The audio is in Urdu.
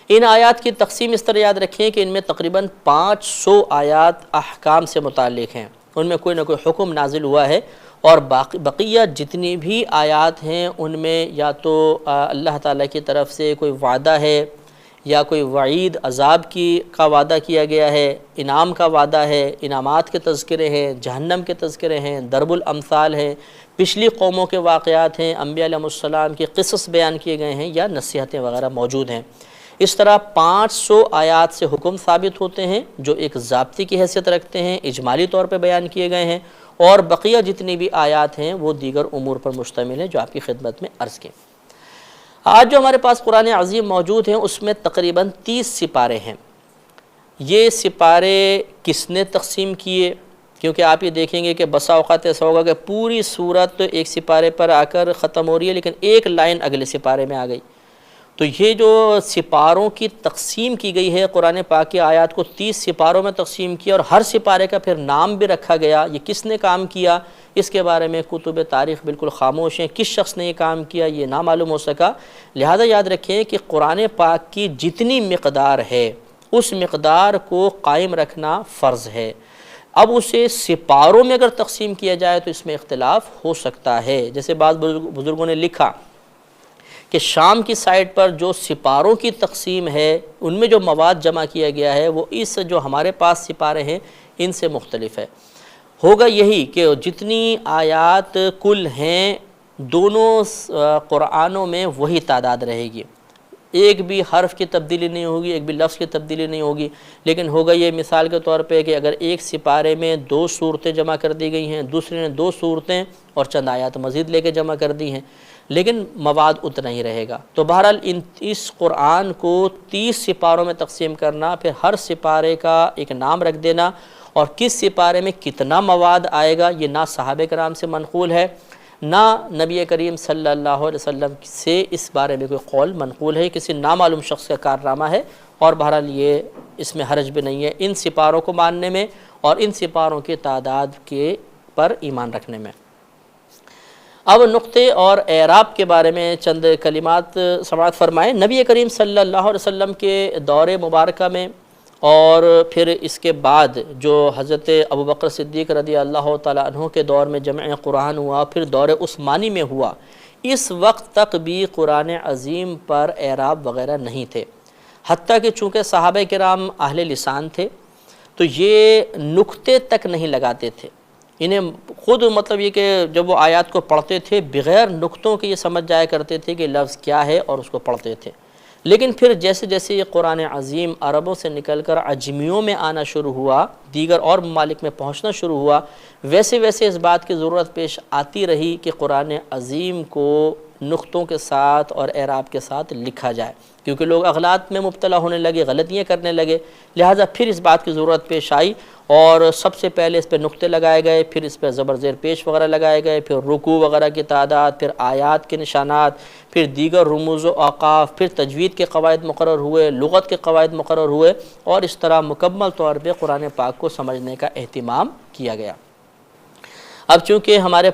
ان آیات کی تقسیم اس طرح یاد رکھیں کہ ان میں تقریباً 500 آیات احکام سے متعلق ہیں، ان میں کوئی نہ کوئی حکم نازل ہوا ہے، اور بقیہ جتنی بھی آیات ہیں ان میں یا تو اللہ تعالیٰ کی طرف سے کوئی وعدہ ہے، یا کوئی وعید عذاب کا وعدہ کیا گیا ہے، انعام کا وعدہ ہے، انعامات کے تذکرے ہیں، جہنم کے تذکرے ہیں، ضرب الامثال ہے، پچھلی قوموں کے واقعات ہیں، انبیاء علیہ السلام کے قصص بیان کیے گئے ہیں، یا نصیحتیں وغیرہ موجود ہیں۔ اس طرح 500 آیات سے حکم ثابت ہوتے ہیں جو ایک ضابطے کی حیثیت رکھتے ہیں، اجمالی طور پہ بیان کیے گئے ہیں، اور بقیہ جتنی بھی آیات ہیں وہ دیگر امور پر مشتمل ہیں جو آپ کی خدمت میں عرض کیں۔ آج جو ہمارے پاس قرآن عظیم موجود ہیں اس میں تقریباً 30 سپارے ہیں۔ یہ سپارے کس نے تقسیم کیے؟ کیونکہ آپ یہ دیکھیں گے کہ بسا اوقات ایسا ہوگا کہ پوری سورت ایک سپارے پر آ کر ختم ہو رہی ہے، لیکن ایک لائن اگلے سپارے میں آ گئی۔ تو یہ جو سپاروں کی تقسیم کی گئی ہے، قرآن پاک کی آیات کو 30 سپاروں میں تقسیم کیا، اور ہر سپارے کا پھر نام بھی رکھا گیا، یہ کس نے کام کیا اس کے بارے میں کتب تاریخ بالکل خاموش ہیں، کس شخص نے یہ کام کیا یہ نہ معلوم ہو سکا۔ لہذا یاد رکھیں کہ قرآن پاک کی جتنی مقدار ہے اس مقدار کو قائم رکھنا فرض ہے۔ اب اسے سپاروں میں اگر تقسیم کیا جائے تو اس میں اختلاف ہو سکتا ہے، جیسے بعض بزرگوں نے لکھا کہ شام کی سائٹ پر جو سپاروں کی تقسیم ہے ان میں جو مواد جمع کیا گیا ہے وہ اس جو ہمارے پاس سپارے ہیں ان سے مختلف ہے۔ ہوگا یہی کہ جتنی آیات کل ہیں دونوں قرآنوں میں وہی تعداد رہے گی، ایک بھی حرف کی تبدیلی نہیں ہوگی، ایک بھی لفظ کی تبدیلی نہیں ہوگی، لیکن ہوگا یہ مثال کے طور پہ کہ اگر ایک سپارے میں 2 صورتیں جمع کر دی گئی ہیں، دوسرے نے 2 صورتیں اور چند آیات مزید لے کے جمع کر دی ہیں، لیکن مواد اتنا ہی رہے گا۔ تو بہرحال اس قرآن کو 30 سپاروں میں تقسیم کرنا، پھر ہر سپارے کا ایک نام رکھ دینا، اور کس سپارے میں کتنا مواد آئے گا یہ نہ صحابہ کرام سے منقول ہے، نہ نبی کریم صلی اللہ علیہ وسلم سے اس بارے میں کوئی قول منقول ہے، کسی نامعلوم شخص کا کارنامہ ہے، اور بہرحال یہ اس میں حرج بھی نہیں ہے ان سپاروں کو ماننے میں اور ان سپاروں کی تعداد کے پر ایمان رکھنے میں۔ اب نقطے اور اعراب کے بارے میں چند کلمات سماعت فرمائیں۔ نبی کریم صلی اللہ علیہ وسلم کے دور مبارکہ میں اور پھر اس کے بعد جو حضرت ابوبکر صدیق رضی اللہ تعالیٰ عنہ کے دور میں جمع قرآن ہوا، پھر دور عثمانی میں ہوا، اس وقت تک بھی قرآن عظیم پر اعراب وغیرہ نہیں تھے، حتیٰ کہ چونکہ صحابہ کرام اہل لسان تھے تو یہ نقطے تک نہیں لگاتے تھے، انہیں خود مطلب یہ کہ جب وہ آیات کو پڑھتے تھے بغیر نقطوں کے یہ سمجھ جایا کرتے تھے کہ لفظ کیا ہے اور اس کو پڑھتے تھے۔ لیکن پھر جیسے جیسے یہ قرآن عظیم عربوں سے نکل کر عجمیوں میں آنا شروع ہوا، دیگر اور ممالک میں پہنچنا شروع ہوا، ویسے ویسے اس بات کی ضرورت پیش آتی رہی کہ قرآن عظیم کو نقطوں کے ساتھ اور اعراب کے ساتھ لکھا جائے، کیونکہ لوگ اغلاط میں مبتلا ہونے لگے، غلطیاں کرنے لگے، لہٰذا پھر اس بات کی ضرورت پیش آئی، اور سب سے پہلے اس پہ نقطے لگائے گئے، پھر اس پہ زبر زیر پیش وغیرہ لگائے گئے، پھر رکوع وغیرہ کی تعداد، پھر آیات کے نشانات، پھر دیگر رموز و اوقاف، پھر تجوید کے قواعد مقرر ہوئے، لغت کے قواعد مقرر ہوئے، اور اس طرح مکمل طور پہ قرآن پاک کو سمجھنے کا اہتمام کیا گیا۔ اب چونکہ ہمارے